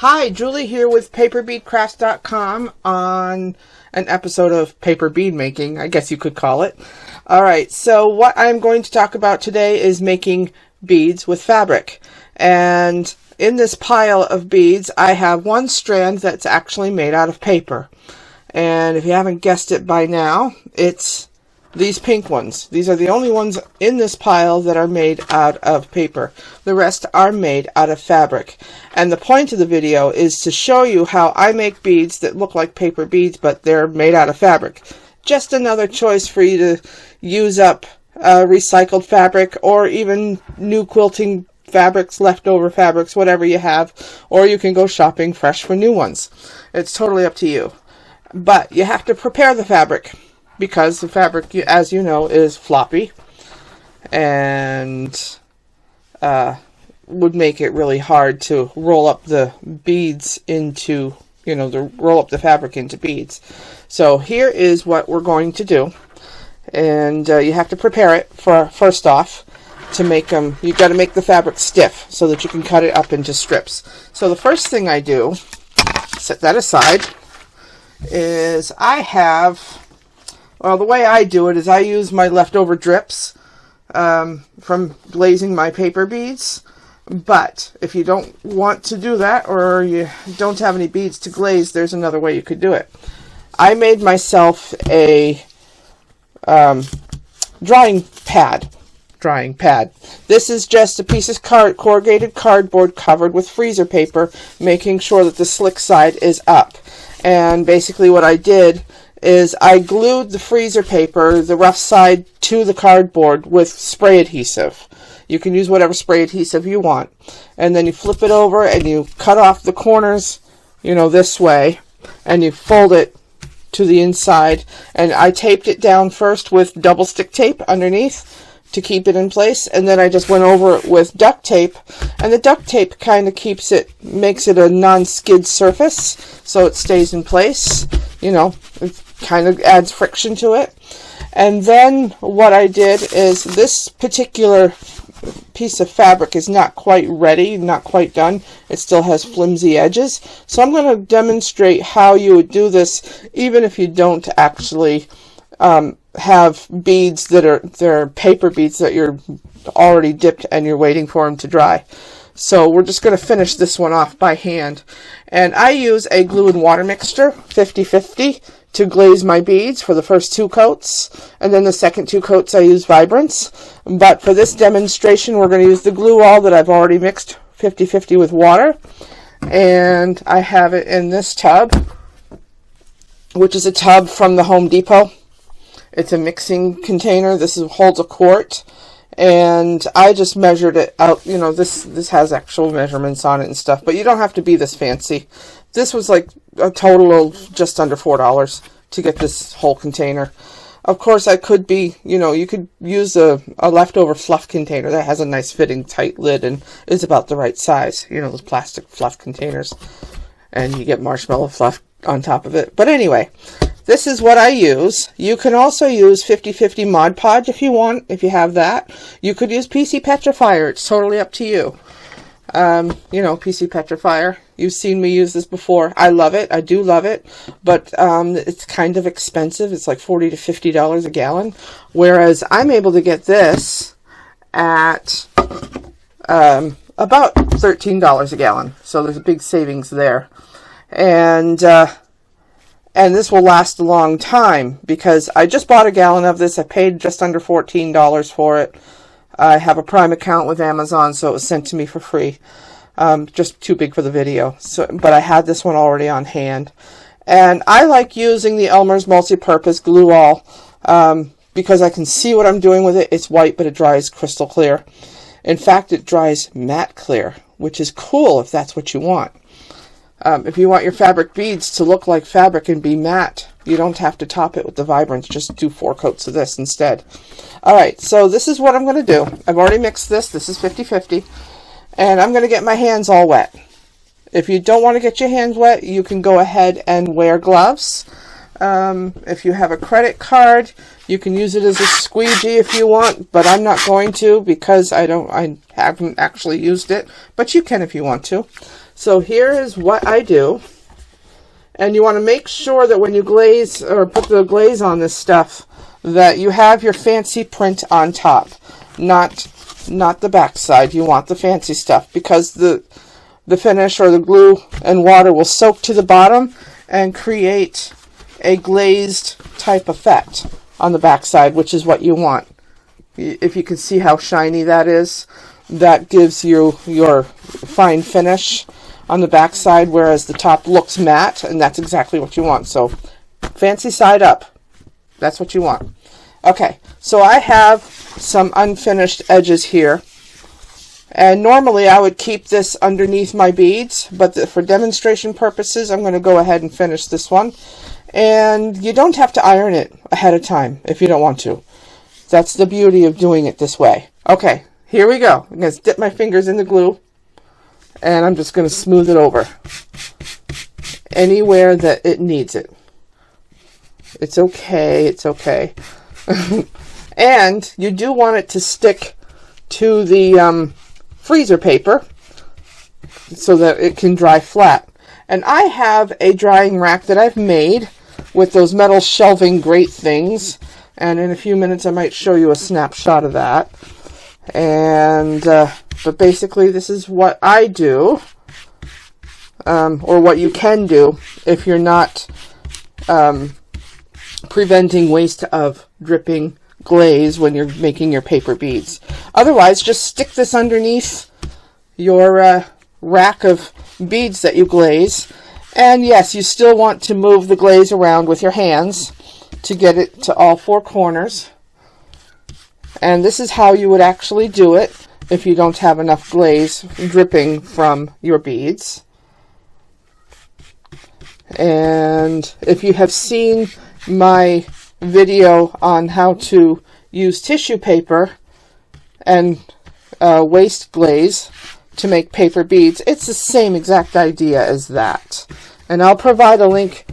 Hi, Julie here with paperbeadcrafts.com on an episode of paper bead making, I guess you could call it. Alright, so what I'm going to talk about today is making beads with fabric. And in this pile of beads, I have one strand that's actually made out of paper. And if you haven't guessed it by now, it's these pink ones. These are the only ones in this pile that are made out of paper. The rest are made out of fabric. And the point of the video is to show you how I make beads that look like paper beads, but they're made out of fabric. Just another choice for you to use up recycled fabric or even new quilting fabrics, leftover fabrics, whatever you have. Or you can go shopping fresh for new ones. It's totally up to you. But you have to prepare the fabric, because the fabric, as you know, is floppy and would make it really hard to roll up the beads into, roll up the fabric into beads. So here is what we're going to do. And you have to prepare it first off to make them. You've got to make the fabric stiff so that you can cut it up into strips. So the first thing I do, set that aside, is the way I do it is I use my leftover drips from glazing my paper beads. But if you don't want to do that, or you don't have any beads to glaze, there's another way you could do it. I made myself a drying pad. This is just a piece of corrugated cardboard covered with freezer paper, making sure that the slick side is up. And basically what I did is I glued the freezer paper, the rough side, to the cardboard with spray adhesive. You can use whatever spray adhesive you want. And then you flip it over and you cut off the corners, this way, and you fold it to the inside. And I taped it down first with double stick tape underneath to keep it in place, and then I just went over it with duct tape, and the duct tape kind of makes it a non-skid surface, so it stays in place. It kind of adds friction to it. And then what I did is, this particular piece of fabric is not quite ready, not quite done. It still has flimsy edges. So I'm going to demonstrate how you would do this, even if you don't actually have beads they're paper beads that you're already dipped and you're waiting for them to dry. So we're just going to finish this one off by hand. And I use a glue and water mixture, 50-50, to glaze my beads for the first 2 coats. And then the second 2 coats I use vibrance. But for this demonstration, we're going to use the glue all that I've already mixed 50-50 with water. And I have it in this tub, which is a tub from the Home Depot. It's a mixing container. This holds a quart. And I just measured it out. This has actual measurements on it and stuff. But you don't have to be this fancy. This was like a total of just under $4 to get this whole container. Of course, you could use a leftover fluff container that has a nice fitting tight lid and is about the right size. Those plastic fluff containers. And you get marshmallow fluff on top of it. But anyway, this is what I use. You can also use 50-50 Mod Podge if you want, if you have that. You could use PC Petrifier. It's totally up to you. PC Petrifier. You've seen me use this before. I love it. I do love it. But it's kind of expensive. It's like $40 to $50 a gallon. Whereas I'm able to get this at about $13 a gallon. So there's a big savings there. And this will last a long time, because I just bought a gallon of this. I paid just under $14 for it. I have a Prime account with Amazon, so it was sent to me for free. Just too big for the video. But I had this one already on hand. And I like using the Elmer's Multi-Purpose Glue All because I can see what I'm doing with it. It's white, but it dries crystal clear. In fact, it dries matte clear, which is cool if that's what you want. If you want your fabric beads to look like fabric and be matte, you don't have to top it with the vibrance. Just do 4 coats of this instead. Alright, so this is what I'm going to do. I've already mixed this. This is 50-50. And I'm going to get my hands all wet. If you don't want to get your hands wet, you can go ahead and wear gloves. If you have a credit card, you can use it as a squeegee if you want, but I'm not going to because I haven't actually used it, but you can if you want to. So here is what I do. And you want to make sure that when you glaze or put the glaze on this stuff, that you have your fancy print on top, not the back side. You want the fancy stuff, because the finish or the glue and water will soak to the bottom and create a glazed type effect on the back side, which is what you want. If you can see how shiny that is, that gives you your fine finish on the back side, whereas the top looks matte, and that's exactly what you want. So fancy side up, that's what you want. Okay, so I have some unfinished edges here, and normally I would keep this underneath my beads, but for demonstration purposes I'm going to go ahead and finish this one. And you don't have to iron it ahead of time if you don't want to. That's the beauty of doing it this way. Okay, here we go. I'm going to dip my fingers in the glue, and I'm just going to smooth it over anywhere that it needs it. It's okay, it's okay. And you do want it to stick to the freezer paper so that it can dry flat. And I have a drying rack that I've made with those metal shelving grate things, and in a few minutes I might show you a snapshot of that. And but basically this is what I do, or what you can do if you're not preventing waste of dripping glaze when you're making your paper beads. Otherwise, just stick this underneath your rack of beads that you glaze. And yes, you still want to move the glaze around with your hands to get it to all four corners. And this is how you would actually do it if you don't have enough glaze dripping from your beads. And if you have seen my video on how to use tissue paper and waste glaze to make paper beads, it's the same exact idea as that. And I'll provide a link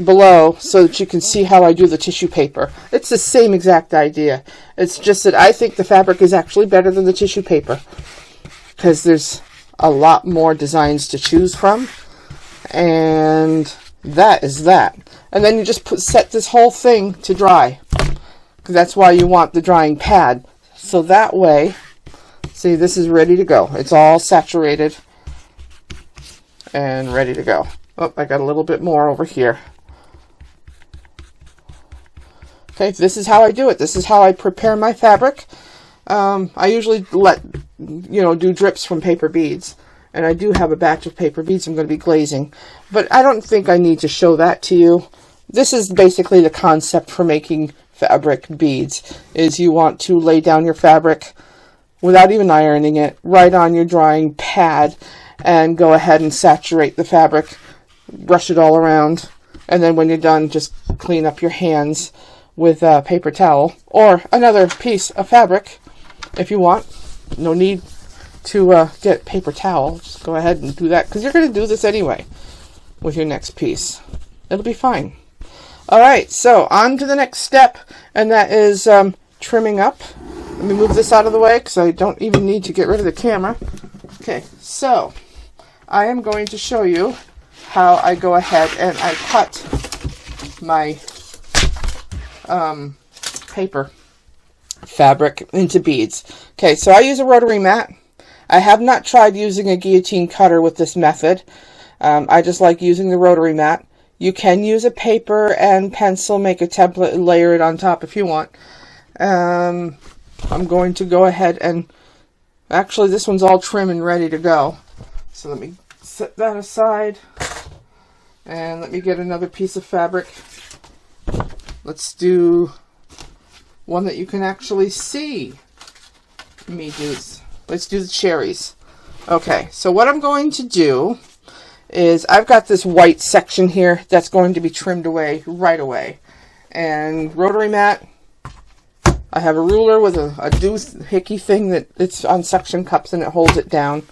below so that you can see how I do the tissue paper. It's the same exact idea. It's just that I think the fabric is actually better than the tissue paper, because there's a lot more designs to choose from. And that is that. And then you just set this whole thing to dry, because that's why you want the drying pad. So that way, see, this is ready to go. It's all saturated and ready to go. Oh, I got a little bit more over here. Okay, this is how I do it. This is how I prepare my fabric. I usually do drips from paper beads. And I do have a batch of paper beads I'm going to be glazing. But I don't think I need to show that to you. This is basically the concept for making fabric beads, is you want to lay down your fabric without even ironing it, right on your drying pad, and go ahead and saturate the fabric, brush it all around, and then when you're done, just clean up your hands with a paper towel or another piece of fabric if you want. No need to get paper towel. Just go ahead and do that, because you're going to do this anyway with your next piece. It'll be fine. Alright, so on to the next step, and that is trimming up. Let me move this out of the way because I don't even need to get rid of the camera. Okay, so I am going to show you how I go ahead and I cut my paper fabric into beads. Okay, so I use a rotary mat. I have not tried using a guillotine cutter with this method. I just like using the rotary mat. You can use a paper and pencil, make a template, and layer it on top if you want. I'm going to go ahead and... Actually, this one's all trim and ready to go. So let me set that aside. And let me get another piece of fabric. Let's do one that you can actually see me do. Let's do the cherries. Okay, so what I'm going to do is I've got this white section here that's going to be trimmed away right away. And rotary mat, I have a ruler with a doohickey thing that it's on suction cups and it holds it down.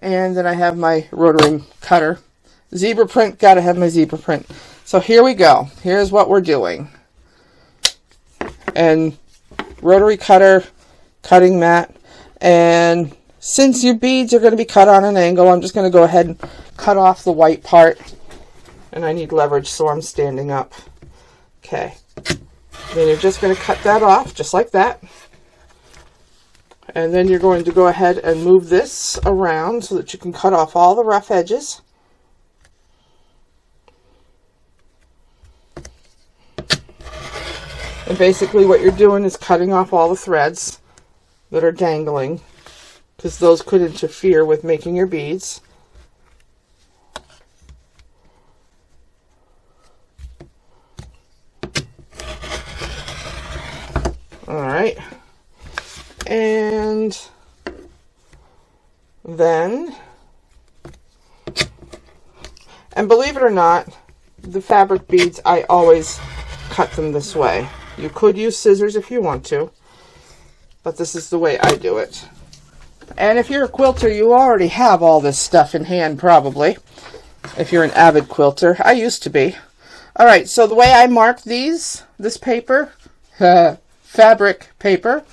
And then I have my rotary cutter. Zebra print, gotta have my zebra print. So here we go. Here's what we're doing. And rotary cutter, cutting mat, and since your beads are going to be cut on an angle, I'm just going to go ahead and cut off the white part. And I need leverage, so I'm standing up. Okay. Then you're just going to cut that off, just like that. And then you're going to go ahead and move this around so that you can cut off all the rough edges. And basically what you're doing is cutting off all the threads that are dangling, because those could interfere with making your beads. Alright. And then, and believe it or not, the fabric beads, I always cut them this way. You could use scissors if you want to, but this is the way I do it. And if you're a quilter, you already have all this stuff in hand, probably. If you're an avid quilter. I used to be. Alright, so the way I mark this paper, fabric paper,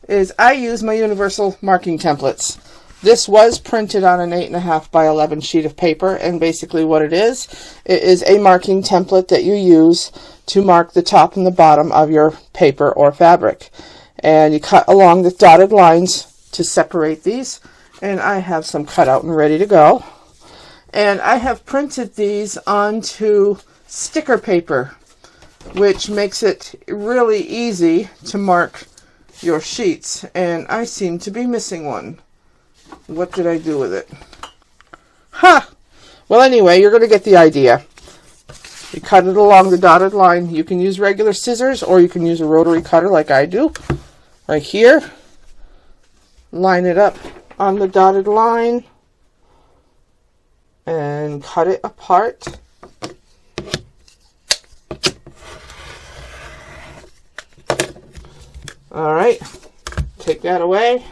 is I use my universal marking templates. This was printed on an 8.5 by 11 sheet of paper, and basically what it is a marking template that you use to mark the top and the bottom of your paper or fabric. And you cut along the dotted lines to separate these, and I have some cut out and ready to go. And I have printed these onto sticker paper, which makes it really easy to mark your sheets, and I seem to be missing one. What did I do with it? Ha! Well, anyway, you're going to get the idea. You cut it along the dotted line. You can use regular scissors, or you can use a rotary cutter like I do. Right here. Line it up on the dotted line. And cut it apart. Alright. Take that away.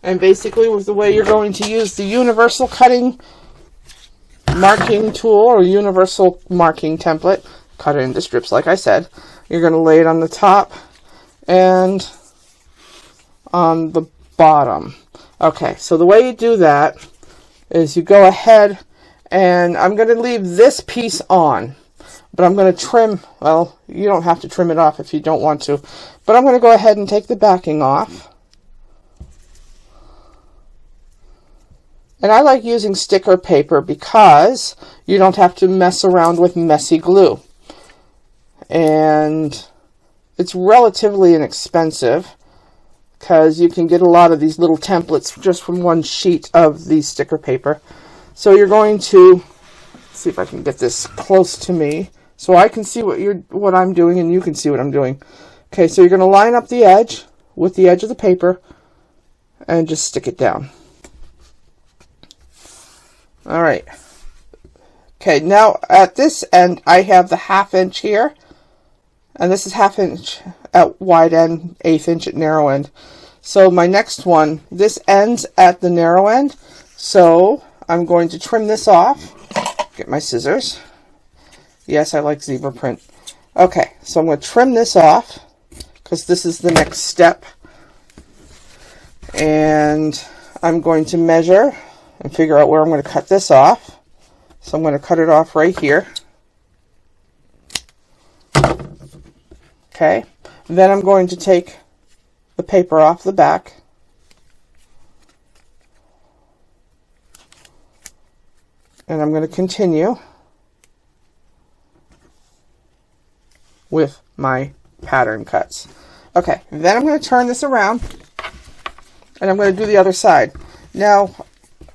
And basically with the way you're going to use the universal cutting marking tool or universal marking template, cut it into strips like I said. You're going to lay it on the top and on the bottom. Okay, so the way you do that is you go ahead, and I'm going to leave this piece on, but I'm going to trim, well, you don't have to trim it off if you don't want to, but I'm going to go ahead and take the backing off. And I like using sticker paper because you don't have to mess around with messy glue. And it's relatively inexpensive because you can get a lot of these little templates just from one sheet of the sticker paper. So you're going to, see if I can get this close to me so I can see what I'm doing and you can see what I'm doing. Okay, so you're going to line up the edge with the edge of the paper and just stick it down. Alright. Okay, now at this end I have the 1/2 inch here. And this is 1/2 inch at wide end, 1/8 inch at narrow end. So my next one, this ends at the narrow end. So I'm going to trim this off. Get my scissors. Yes, I like zebra print. Okay, so I'm going to trim this off because this is the next step. And I'm going to measure and figure out where I'm going to cut this off. So I'm going to cut it off right here. Okay, then I'm going to take the paper off the back. And I'm going to continue with my pattern cuts. Okay, then I'm going to turn this around and I'm going to do the other side. Now,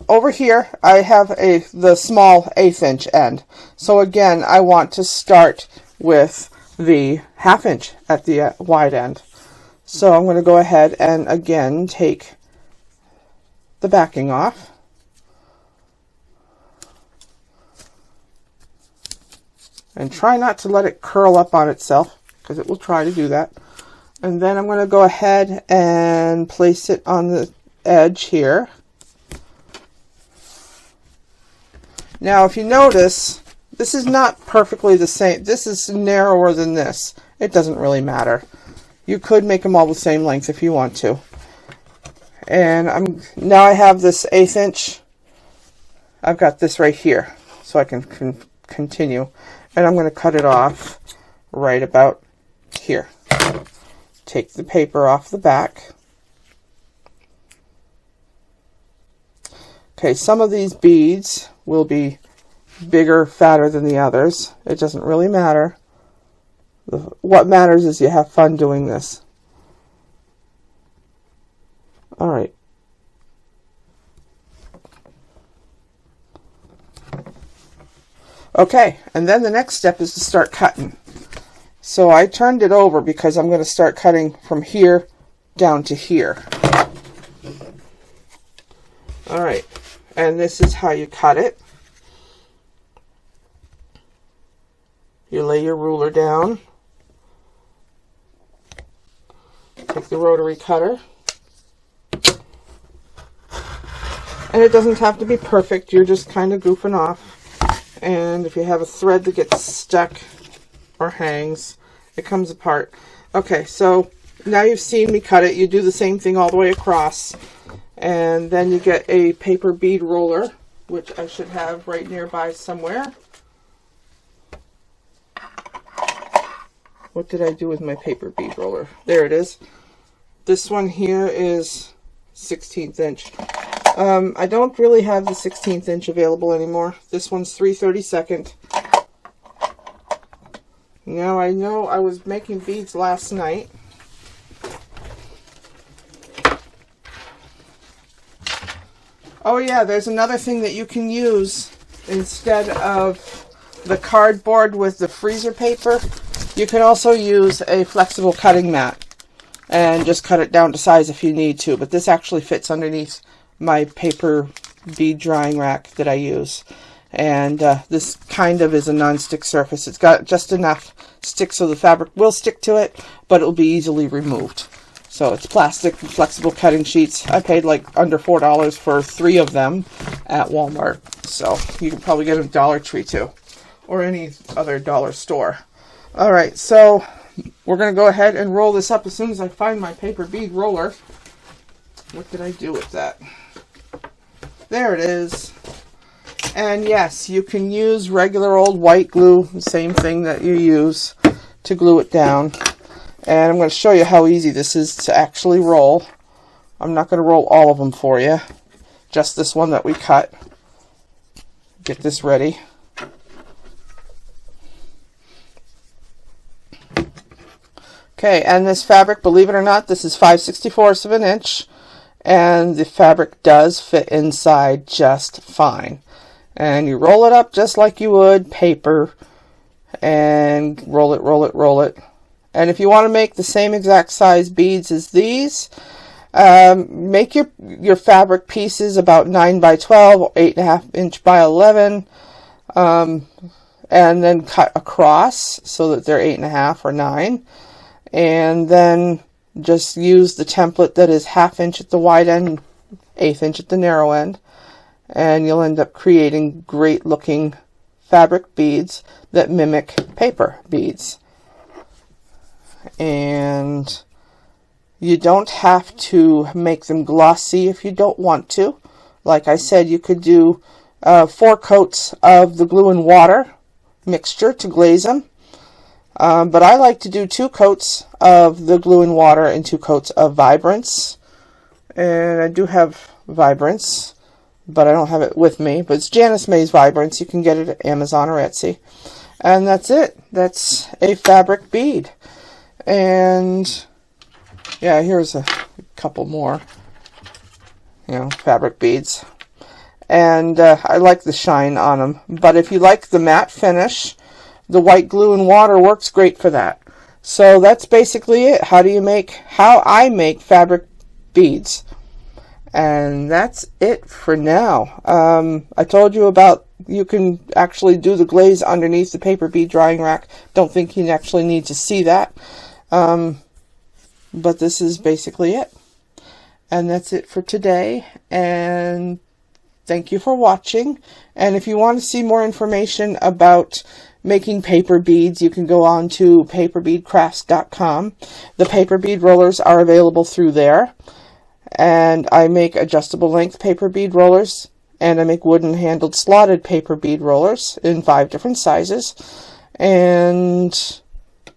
over here, I have the small 1/8 inch end. So again, I want to start with the 1/2 inch at the wide end. So I'm going to go ahead and again take the backing off. And try not to let it curl up on itself, because it will try to do that. And then I'm going to go ahead and place it on the edge here. Now, if you notice, this is not perfectly the same. This is narrower than this. It doesn't really matter. You could make them all the same length if you want to. And now I have this 1/8 inch. I've got this right here, so I can continue. And I'm going to cut it off right about here. Take the paper off the back. Okay, some of these beads will be bigger, fatter than the others. It doesn't really matter. What matters is you have fun doing this. All right. Okay, and then the next step is to start cutting. So I turned it over because I'm going to start cutting from here down to here. All right, and this is how you cut it. You lay your ruler down. Take the rotary cutter. And it doesn't have to be perfect, you're just kind of goofing off. And if you have a thread that gets stuck or hangs, it comes apart. Okay, so now you've seen me cut it. You do the same thing all the way across. And then you get a paper bead roller, which I should have right nearby somewhere. What did I do with my paper bead roller? There it is. This one here is 1/16 inch. I don't really have the 1/16 inch available anymore. This one's 3/32. Now I know I was making beads last night. Oh yeah, there's another thing that you can use instead of the cardboard with the freezer paper. You can also use a flexible cutting mat and just cut it down to size if you need to, but this actually fits underneath my paper bead drying rack that I use. And this kind of is a non-stick surface. It's got just enough stick so the fabric will stick to it, but it will be easily removed. So it's plastic, flexible cutting sheets. I paid like under $4 for 3 of them at Walmart. So you can probably get them at Dollar Tree too, or any other dollar store. Alright, so we're going to go ahead and roll this up as soon as I find my paper bead roller. What did I do with that? There it is. And yes, you can use regular old white glue, the same thing that you use to glue it down. And I'm going to show you how easy this is to actually roll. I'm not going to roll all of them for you, just this one that we cut. Get this ready. Okay, and this fabric, believe it or not, this is 5/64 of an inch. And the fabric does fit inside just fine. And you roll it up just like you would paper, and roll it, roll it, roll it. And if you want to make the same exact size beads as these, make your fabric pieces about 9 by 12, or 8.5 inch by 11, and then cut across so that they're 8.5 or 9. And then just use the template that is 1/2 inch at the wide end, 1/8 inch at the narrow end, and you'll end up creating great looking fabric beads that mimic paper beads. And you don't have to make them glossy if you don't want to. Like I said, you could do 4 coats of the glue and water mixture to glaze them. But I like to do 2 coats of the glue and water and 2 coats of Vibrance. And I do have Vibrance, but I don't have it with me. But it's Janice May's Vibrance. You can get it at Amazon or Etsy. And that's it. That's a fabric bead. And yeah, here's a couple more, fabric beads. And I like the shine on them. But if you like the matte finish, the white glue and water works great for that. So that's basically it. How I make fabric beads. And that's it for now. I told you about, you can actually do the glaze underneath the paper bead drying rack. Don't think you actually need to see that. But this is basically it. And that's it for today. And thank you for watching. And if you want to see more information about making paper beads, you can go on to paperbeadcrafts.com. The paper bead rollers are available through there. And I make adjustable length paper bead rollers, and I make wooden handled slotted paper bead rollers in 5 different sizes, and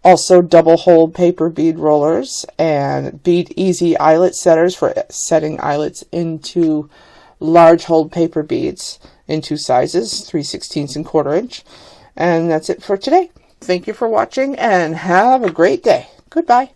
also double hole paper bead rollers and bead easy eyelet setters for setting eyelets into large hold paper beads in 2 sizes, 3/16 and 1/4 inch. And that's it for today. Thank you for watching and have a great day. Goodbye.